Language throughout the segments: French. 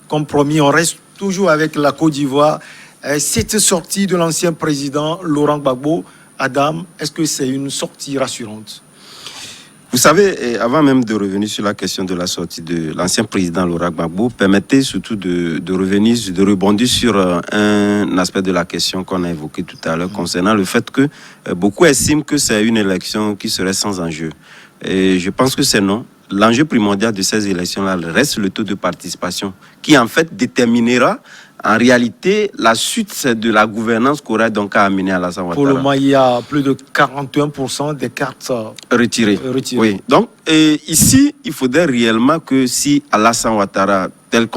comme promis, on reste toujours avec la Côte d'Ivoire. Cette sortie de l'ancien président Laurent Gbagbo, Adam, est-ce que c'est une sortie rassurante? Vous savez, avant même de revenir sur la question de la sortie de l'ancien président Laurent Gbagbo, permettez surtout de rebondir sur un aspect de la question qu'on a évoqué tout à l'heure concernant le fait que beaucoup estiment que c'est une élection qui serait sans enjeu. Et je pense que c'est non. L'enjeu primordial de ces élections-là reste le taux de participation qui en fait déterminera en réalité la suite de la gouvernance qu'aurait donc à amener Alassane Ouattara. Pour le moment, il y a plus de 41% des cartes retirées. Oui. Donc ici, il faudrait réellement que si Alassane Ouattara, tel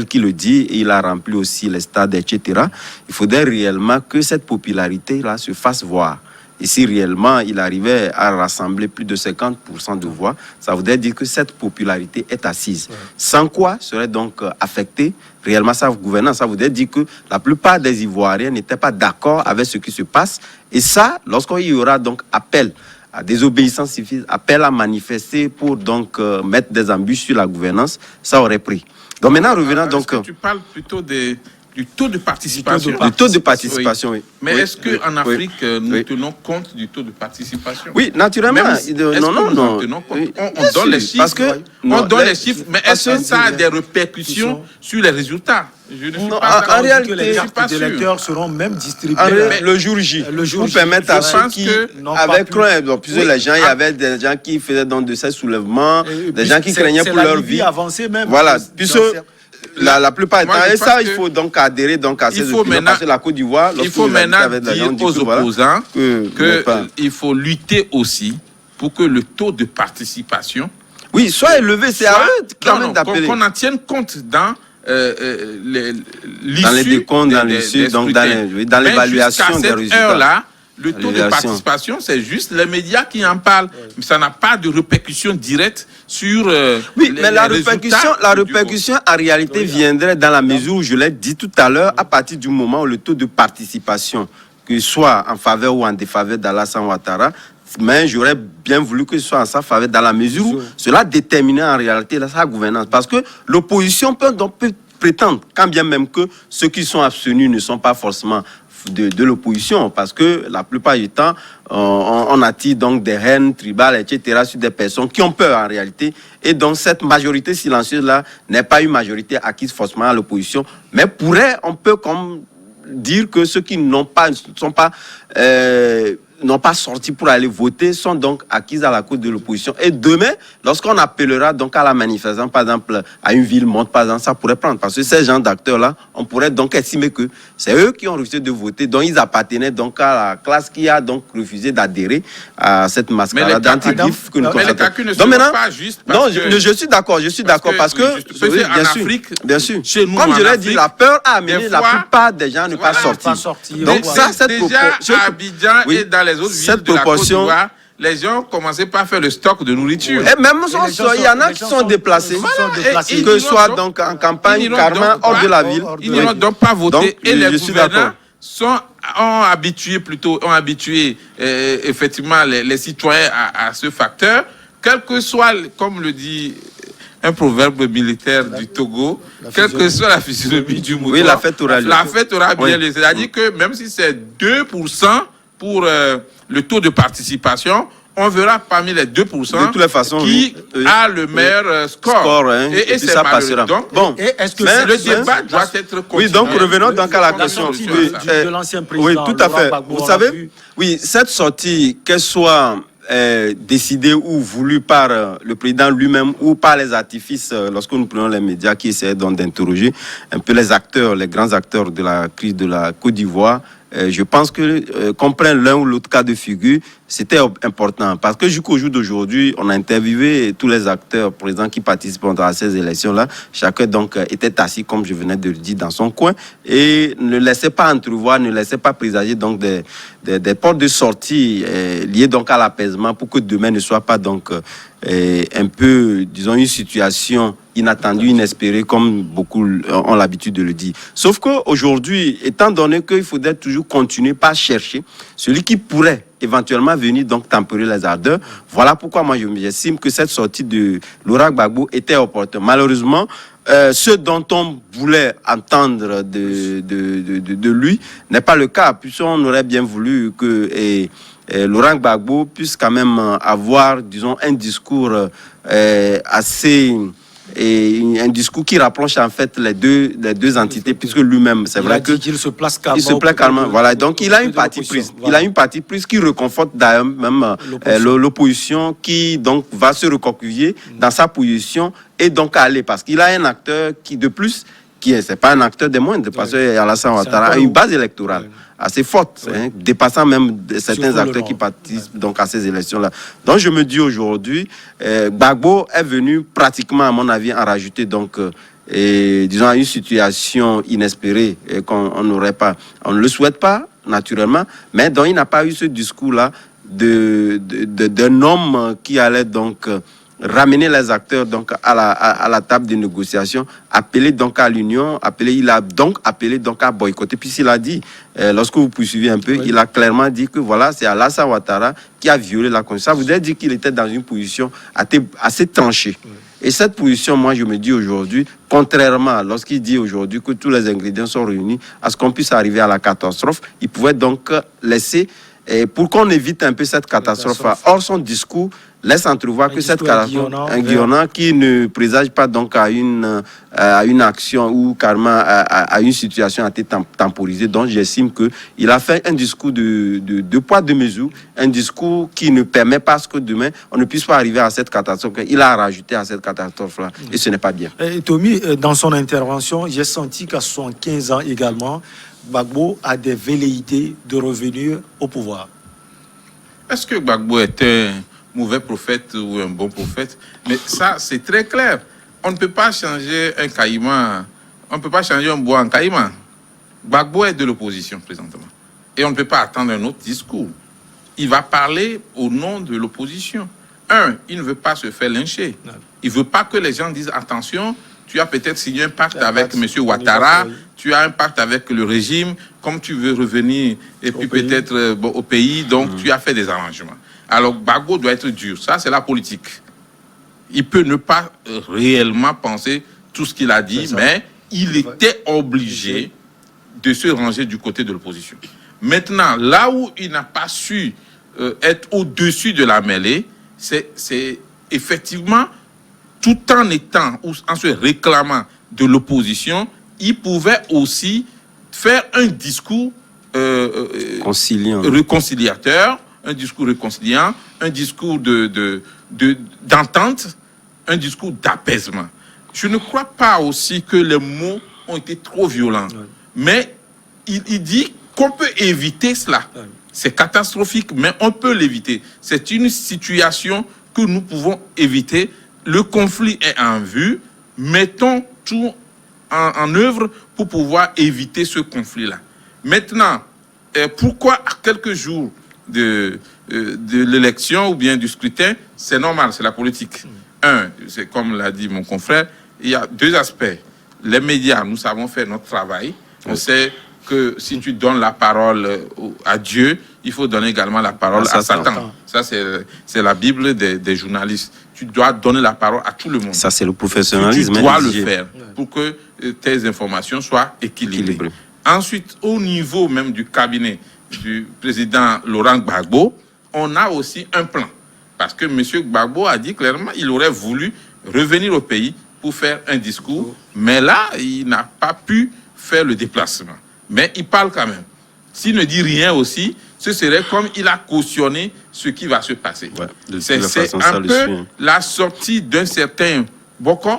qu'il le dit, et il a rempli aussi les stades, etc., il faudrait réellement que cette popularité-là se fasse voir. Et si réellement il arrivait à rassembler plus de 50% de voix, ça voudrait dire que cette popularité est assise. Ouais. Sans quoi serait donc affectée réellement sa gouvernance. Ça voudrait dire que la plupart des Ivoiriens n'étaient pas d'accord avec ce qui se passe. Et ça, lorsqu'il y aura donc appel à désobéissance civile, appel à manifester pour donc mettre des embûches sur la gouvernance, ça aurait pris. Donc maintenant, revenons donc... Est-ce que tu parles plutôt du taux de participation. Du taux de participation, oui. Mais est-ce qu'en Afrique, nous tenons compte du taux de participation? Oui, naturellement. Non. On donne les chiffres. Parce que, on donne les chiffres, mais est-ce que ça a des répercussions sur les résultats? Je ne suis pas en réalité, les cartes d'électeurs seront même distribuées le jour J. Pour permettre à ceux qui avaient craint, plusieurs les gens, il y avait des gens qui faisaient donc de ces soulèvements, des gens qui craignaient pour leur vie. Voilà, puisque la plupart du temps, et ça, il faut donc adhérer donc à ces opinions, parce que la Côte d'Ivoire, il faut maintenant dire aux opposants qu'il faut lutter aussi pour que le taux de participation soit élevé. C'est à eux quand même d'appeler. Qu'on en tienne compte dans dans les décomptes, dans l'évaluation des résultats. Le taux de participation, c'est juste les médias qui en parlent. Mais ça n'a pas de répercussion directe sur mais la répercussion en réalité viendrait dans la mesure où je l'ai dit tout à l'heure, à partir du moment où le taux de participation, que ce soit en faveur ou en défaveur d'Alassane Ouattara, mais j'aurais bien voulu que ce soit en sa faveur dans la mesure où cela déterminait en réalité sa gouvernance. Parce que l'opposition peut prétendre, quand bien même que ceux qui sont abstenus ne sont pas forcément de l'opposition, parce que la plupart du temps, on attire donc des haines tribales, etc., sur des personnes qui ont peur en réalité. Et donc, cette majorité silencieuse-là n'est pas une majorité acquise forcément à l'opposition, mais on peut comme dire que ceux qui n'ont pas sorti pour aller voter sont donc acquis à la cause de l'opposition. Et demain, lorsqu'on appellera donc à la manifestation, par exemple, à une ville monte, par exemple, ça pourrait prendre. Parce que ces gens d'acteurs-là, on pourrait donc estimer que c'est eux qui ont refusé de voter, donc ils appartenaient donc à la classe qui a donc refusé d'adhérer à cette mascarade anti-GIF que nous constatons. Donc maintenant, pas juste parce que... je suis d'accord, parce que bien sûr, chez nous, comme je l'ai dit, la peur a amené la plupart des gens à ne pas sortir. Donc ça, c'est déjà à Abidjan et dans les autres villes de la Côte d'Ivoire, les gens commençaient pas à faire le stock de nourriture. Et même il y en a qui sont déplacés, que ce soit donc en campagne, carrément hors de la ville. Ils n'ont donc pas voté. Et les gouvernants ont habitué effectivement les citoyens à ce facteur, quel que soit, comme le dit un proverbe militaire du Togo, quelle que soit la physionomie du mouton. Oui, la fête aura lieu. La fête aura bien lieu. C'est-à-dire que même si c'est 2% pour le taux de participation, on verra parmi les 2% de toutes les façons, qui a le meilleur score. Et c'est ça passera. Donc, est-ce que le débat doit être continué? Oui, donc revenons donc à la question de l'ancien président. Oui, tout à fait. Vous savez, cette sortie, qu'elle soit décidée ou voulue par le président lui-même ou par les artifices, lorsque nous prenons les médias qui essaient donc d'interroger un peu les grands acteurs de la crise de la Côte d'Ivoire, je pense que qu'on prenne l'un ou l'autre cas de figure, c'était important. Parce que jusqu'au jour d'aujourd'hui, on a interviewé tous les acteurs présents qui participent à ces élections-là. Chacun donc était assis, comme je venais de le dire, dans son coin et ne laissait pas entrevoir, ne laissait pas présager donc des portes de sortie liées donc à l'apaisement pour que demain ne soit pas donc un peu, disons, une situation inattendue, inespérée, comme beaucoup ont l'habitude de le dire. Sauf qu'aujourd'hui, étant donné qu'il faudrait toujours continuer par chercher celui qui pourrait éventuellement venir donc tempérer les ardeurs. Voilà pourquoi moi j'estime que cette sortie de Laurent Gbagbo était opportune. Malheureusement, ce dont on voulait entendre de lui n'est pas le cas, puisqu'on aurait bien voulu que Laurent Gbagbo puisse quand même avoir, disons, un discours assez... Et un discours qui rapproche en fait les deux entités, puisque lui-même, c'est vrai qu'il se place calmement. Il se place calmement. Voilà, donc il a une partie prise. Voilà. Il a une partie prise qui reconforte d'ailleurs même l'opposition, qui donc va se recoquiller dans sa position et donc aller, parce qu'il a un acteur qui de plus, c'est pas un acteur des moindres, parce qu'Alassane Ouattara a une base électorale assez forte, dépassant même certains acteurs qui participent donc à ces élections-là. Donc je me dis aujourd'hui, Gbagbo est venu pratiquement, à mon avis, en rajouter donc, disons, à une situation inespérée qu'on n'aurait pas. On ne le souhaite pas, naturellement, mais donc il n'a pas eu ce discours-là d'un homme qui allait donc ramener les acteurs donc à la table de négociation, appeler donc à l'union, il a donc appelé donc à boycotter. Puis il a dit, lorsque vous poursuivez un peu, il a clairement dit que voilà, c'est Alassane Ouattara qui a violé la Constitution. Ça voudrait dire qu'il était dans une position assez tranchée. Et cette position, moi, je me dis aujourd'hui, contrairement à lorsqu'il dit aujourd'hui que tous les ingrédients sont réunis à ce qu'on puisse arriver à la catastrophe, il pouvait donc laisser, pour qu'on évite un peu cette catastrophe-là. Or, son discours laisse entrevoir que cette catastrophe, un guillonnant qui ne présage pas donc à une action ou carrément à une situation à été temporisée. Donc, j'estime qu'il a fait un discours de poids, de mesure, un discours qui ne permet pas que demain, on ne puisse pas arriver à cette catastrophe. Il a rajouté à cette catastrophe-là, et ce n'est pas bien. Tommy, dans son intervention, j'ai senti qu'à 75 ans également, Gbagbo a des velléités de revenir au pouvoir. Est-ce que Gbagbo est un mauvais prophète ou un bon prophète? Mais ça, c'est très clair. On ne peut pas changer un caïman, on ne peut pas changer un bois en caïman. Gbagbo est de l'opposition présentement. Et on ne peut pas attendre un autre discours. Il va parler au nom de l'opposition. Il ne veut pas se faire lyncher. Il ne veut pas que les gens disent attention, tu as peut-être signé un pacte avec M. Ouattara, tu as un pacte avec le régime, comme tu veux revenir et puis peut-être au pays, donc tu as fait des arrangements. Alors Gbagbo doit être dur, ça c'est la politique. Il peut ne pas réellement penser tout ce qu'il a dit, mais il était obligé de se ranger du côté de l'opposition. Maintenant, là où il n'a pas su être au-dessus de la mêlée, c'est effectivement, tout en étant, ou en se réclamant de l'opposition, il pouvait aussi faire un discours réconciliateur, un discours réconciliant, un discours d'entente, un discours d'apaisement. Je ne crois pas aussi que les mots ont été trop violents, mais il dit qu'on peut éviter cela. C'est catastrophique, mais on peut l'éviter. C'est une situation que nous pouvons éviter. Le conflit est en vue. Mettons tout en œuvre pour pouvoir éviter ce conflit-là. Maintenant, pourquoi à quelques jours de l'élection ou bien du scrutin, c'est normal, c'est la politique. C'est comme l'a dit mon confrère, il y a deux aspects. Les médias, nous savons faire notre travail. On sait que si tu donnes la parole à Dieu, il faut donner également la parole à Satan. Ça, c'est la Bible des journalistes. Tu dois donner la parole à tout le monde. Ça, c'est le professionnalisme. Tu dois le faire pour que tes informations soient équilibrées. Ensuite, au niveau même du cabinet du président Laurent Gbagbo, on a aussi un plan. Parce que M. Gbagbo a dit clairement qu'il aurait voulu revenir au pays pour faire un discours. Mais là, il n'a pas pu faire le déplacement. Mais il parle quand même. S'il ne dit rien aussi, ce serait comme il a cautionné ce qui va se passer. C'est un peu la sortie d'un certain Boko,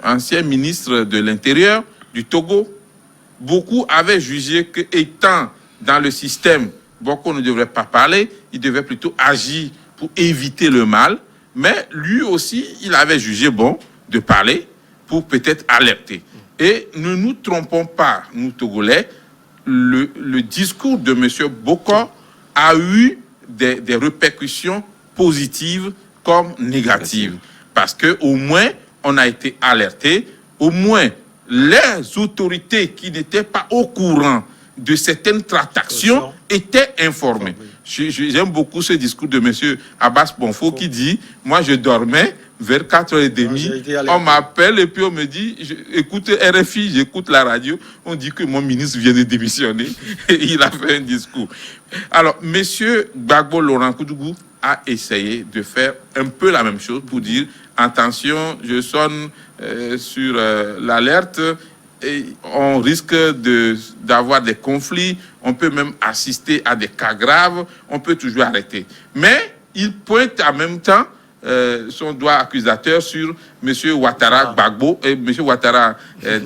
ancien ministre de l'Intérieur du Togo. Beaucoup avaient jugé qu'étant dans le système, Boko ne devrait pas parler, il devait plutôt agir pour éviter le mal. Mais lui aussi, il avait jugé bon de parler pour peut-être alerter. Et ne nous trompons pas, nous Togolais, le discours de M. Boko a eu des répercussions positives comme négatives. Parce qu'au moins, on a été alerté, au moins les autorités qui n'étaient pas au courant de certaines tractations étaient informées. J'aime beaucoup ce discours de M. Abbas Bonfo qui dit, moi je dormais vers 4h30, on m'appelle et puis on me dit, écoute RFI, j'écoute la radio, on dit que mon ministre vient de démissionner et il a fait un discours. Alors, M. Gbagbo Laurent Koudjougou a essayé de faire un peu la même chose pour dire, attention, je sonne sur l'alerte, et on risque d'avoir des conflits, on peut même assister à des cas graves, on peut toujours arrêter. Mais il pointe en même temps son doigt accusateur sur M. Ouattara Gbagbo et M. Ouattara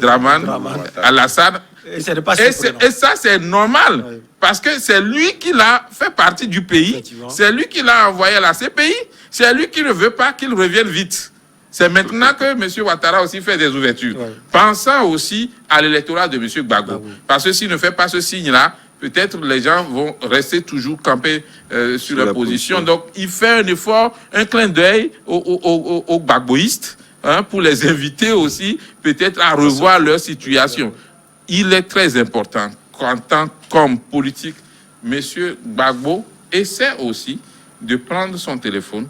Draman Alassane. Et ça, c'est normal, oui. Parce que c'est lui qui l'a fait partie du pays, c'est lui qui l'a envoyé à la CPI, c'est lui qui ne veut pas qu'il revienne vite. C'est maintenant que M. Ouattara aussi fait des ouvertures. Oui. Pensant aussi à l'électorat de M. Gbagbo. Oui. Parce que s'il ne fait pas ce signe-là, peut-être les gens vont rester toujours campés sur leur position. Donc, il fait un effort, un clin d'œil aux Gbagboïstes, hein, pour les inviter aussi, peut-être à revoir leur situation. Il est très important qu'en tant qu'homme politique, M. Gbagbo essaie aussi de prendre son téléphone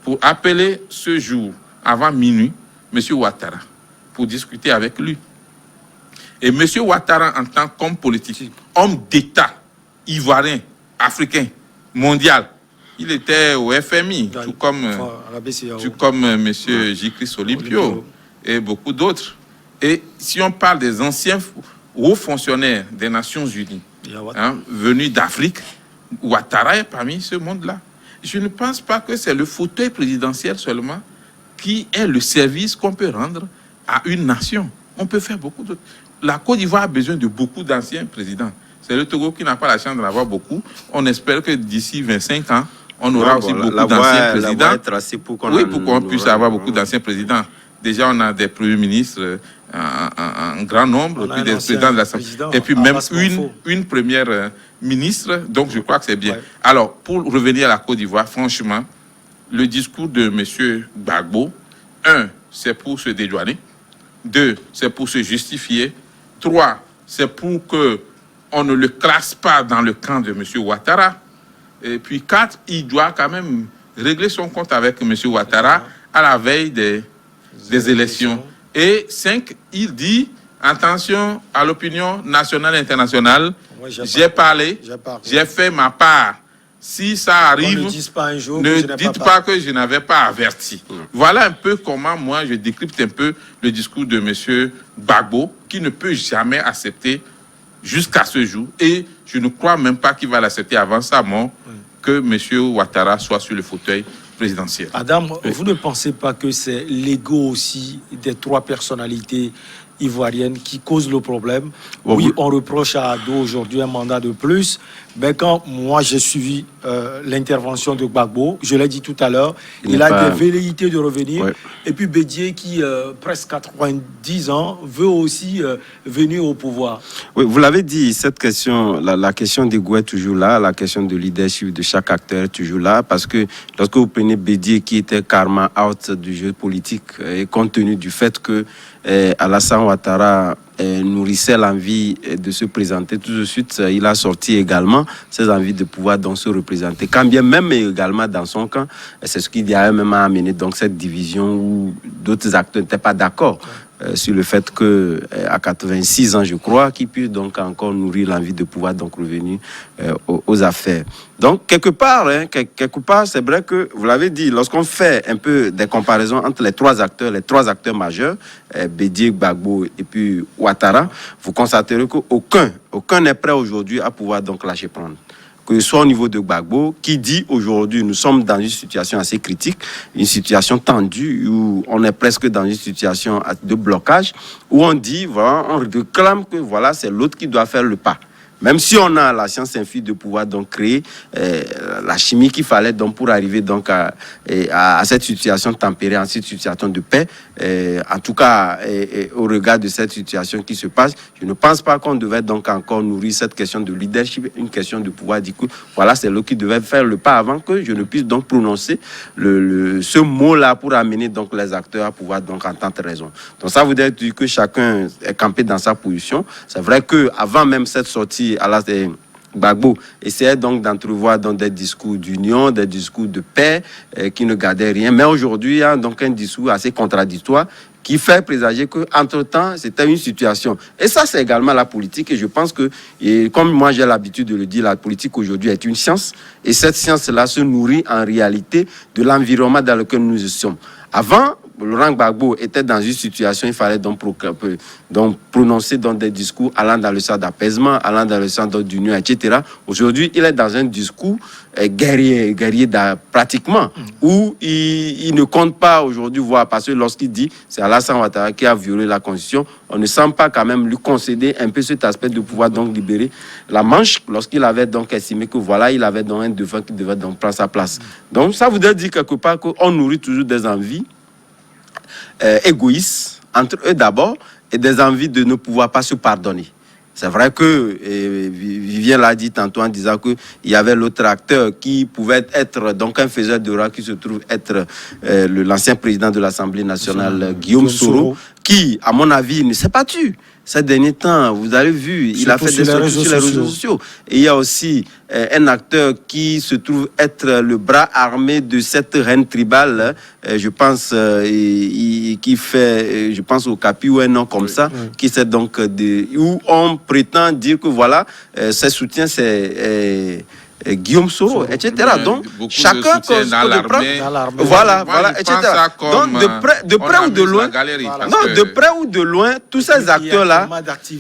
pour appeler ce jour, avant minuit, M. Ouattara, pour discuter avec lui. Et M. Ouattara, en tant qu'homme politique, homme d'État, ivoirien, africain, mondial, il était au FMI, tout comme M. J.Chris Olympio et beaucoup d'autres. Et si on parle des anciens hauts fonctionnaires des Nations Unies, hein, venus d'Afrique, Ouattara est parmi ce monde-là. Je ne pense pas que c'est le fauteuil présidentiel seulement qui est le service qu'on peut rendre à une nation. On peut faire beaucoup d'autres. La Côte d'Ivoire a besoin de beaucoup d'anciens présidents. C'est le Togo qui n'a pas la chance d'en avoir beaucoup. On espère que d'ici 25 ans, on aura aussi beaucoup d'anciens présidents. Oui, pour qu'on puisse avoir beaucoup d'anciens présidents. Déjà, on a des premiers ministres, un grand nombre, puis des présidents de l'Assemblée, et puis même une première ministre. Donc, je crois que c'est bien. Ouais. Alors, pour revenir à la Côte d'Ivoire, franchement, le discours de M. Gbagbo, 1, c'est pour se dédouaner. 2, c'est pour se justifier. 3, c'est pour qu'on ne le classe pas dans le camp de M. Ouattara. Et puis 4, il doit quand même régler son compte avec M. Ouattara à la veille des élections. Et 5, il dit, attention à l'opinion nationale et internationale, j'ai parlé, j'ai fait ma part. Si ça arrive, ne dites pas que je n'avais pas averti. Voilà un peu comment moi je décrypte un peu le discours de M. Gbagbo, qui ne peut jamais accepter jusqu'à ce jour. Et je ne crois même pas qu'il va l'accepter avant sa mort, que M. Ouattara soit sur le fauteuil présidentiel. Adam, vous ne pensez pas que c'est l'ego aussi des 3 personnalités ivoirienne qui cause le problème? Oui, on reproche à Ado aujourd'hui un mandat de plus, mais quand moi j'ai suivi l'intervention de Gbagbo, je l'ai dit tout à l'heure, il a des velléités de revenir. Ouais. Et puis Bédié qui, presque 90 ans, veut aussi venir au pouvoir. Oui, vous l'avez dit, cette question, la question d'ego est toujours là, la question de leadership de chaque acteur est toujours là, parce que lorsque vous prenez Bédié qui était carrément out du jeu politique, et compte tenu du fait que Alassane Ouattara nourrissait l'envie de se présenter, tout de suite il a sorti également ses envies de pouvoir donc se représenter, quand bien même également dans son camp, c'est ce qui a même amené donc cette division où d'autres acteurs n'étaient pas d'accord sur le fait que à 86 ans je crois qu'il puisse donc encore nourrir l'envie de pouvoir donc revenir aux affaires. Donc quelque part c'est vrai que vous l'avez dit, lorsqu'on fait un peu des comparaisons entre les trois acteurs majeurs, Bédié, Gbagbo et puis Ouattara, vous constaterez qu'aucun n'est prêt aujourd'hui à pouvoir donc lâcher prendre. Que ce soit au niveau de Gbagbo, qui dit aujourd'hui nous sommes dans une situation assez critique, une situation tendue, où on est presque dans une situation de blocage, où on dit, voilà, on réclame que voilà, c'est l'autre qui doit faire le pas. Même si on a la science infinie de pouvoir donc créer la chimie qu'il fallait donc pour arriver donc à cette situation tempérée, à cette situation de paix, en tout cas au regard de cette situation qui se passe, je ne pense pas qu'on devait donc encore nourrir cette question de leadership, une question de pouvoir dire que voilà, c'est l'autre qui devait faire le pas avant que je ne puisse donc prononcer ce mot-là pour amener donc les acteurs à pouvoir donc entendre raison. Donc ça voudrait dire que chacun est campé dans sa position. C'est vrai que avant même cette sortie Gbagbo essayait donc d'entrevoir dans des discours d'union, des discours de paix qui ne gardaient rien. Mais aujourd'hui, il y a donc un discours assez contradictoire qui fait présager qu'entre-temps, c'était une situation. Et ça, c'est également la politique. Et je pense que, et comme moi j'ai l'habitude de le dire, la politique aujourd'hui est une science. Et cette science-là se nourrit en réalité de l'environnement dans lequel nous sommes. Avant, Laurent Gbagbo était dans une situation, il fallait donc prononcer dans des discours allant dans le sens d'apaisement, allant dans le sens d'union, etc. Aujourd'hui, il est dans un discours guerrier pratiquement, où il ne compte pas aujourd'hui voir, parce que lorsqu'il dit c'est Alassane Ouattara qui a violé la Constitution, on ne semble pas quand même lui concéder un peu cet aspect de pouvoir donc libérer la Manche, lorsqu'il avait donc estimé que voilà, il avait donc un devant qui devait donc prendre sa place. Donc ça voudrait dire quelque part qu'on nourrit toujours des envies égoïstes entre eux d'abord et des envies de ne pouvoir pas se pardonner. C'est vrai que Vivien l'a dit tantôt en disant qu'il y avait l'autre acteur qui pouvait être donc un faiseur de roi qui se trouve être l'ancien président de l'Assemblée nationale, Guillaume Soro, qui, à mon avis, ne s'est pas tué. Ces derniers temps, vous avez vu, il a fait des sorties sur les réseaux sociaux. Et il y a aussi un acteur qui se trouve être le bras armé de cette reine tribale, je pense, qui fait, je pense au Capi ou un nom comme ça, qui c'est donc où on prétend dire que voilà, ses soutiens, c'est Guillaume Soro, etc. Donc, chacun cause dans l'armée. Voilà, etc. Donc, de près ou de loin, de près ou de loin, tous ces acteurs-là,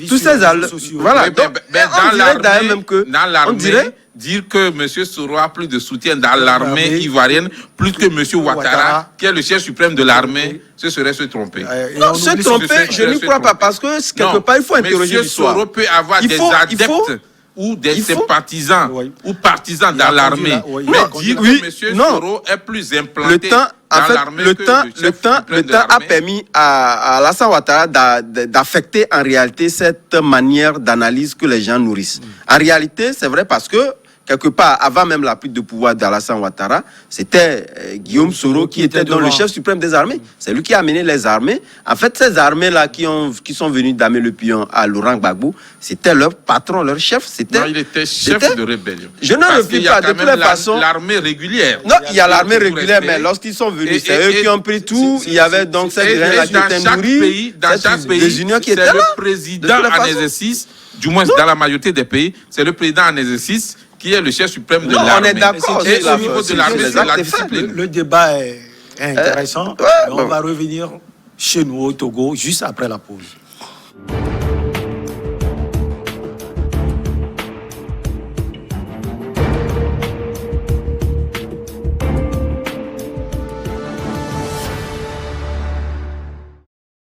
tous ces voilà. Donc, on dirait d'ailleurs même que, on dirait dire que M. Soro a plus de soutien dans l'armée ivoirienne, plus que M. Ouattara, qui est le chef suprême de l'armée, ce serait se tromper. Non, se tromper, je n'y crois pas, parce que quelque part, il faut interroger l'histoire. M. Soro peut avoir des adeptes ou des sympathisants ou partisans dans l'armée. Mais dire que M. Soro est plus implanté dans l'armée que le temps a permis à Alassane Ouattara d'affecter en réalité cette manière d'analyse que les gens nourrissent. En réalité, c'est vrai parce que quelque part, avant même la prise de pouvoir d'Alassane Ouattara, c'était Guillaume Soro qui était donc le chef suprême des armées. C'est lui qui a mené les armées. En fait, ces armées-là qui sont venues damer le pion à Laurent Gbagbo, c'était leur patron, leur chef. Non, il était chef de rébellion. Je ne réplique pas, de toutes les façons. L'armée régulière. Non, il y a l'armée régulière, mais lorsqu'ils sont venus, c'est eux qui ont pris tout. Il y avait donc cette graine-là qui était nourrie. Dans chaque pays, c'est le président en exercice, du moins dans la majorité des pays, c'est le président en exercice qui est le chef suprême de l'armée. On est d'accord. Et au niveau de l'armée, c'est la discipline. Le débat est intéressant. On va revenir chez nous au Togo juste après la pause.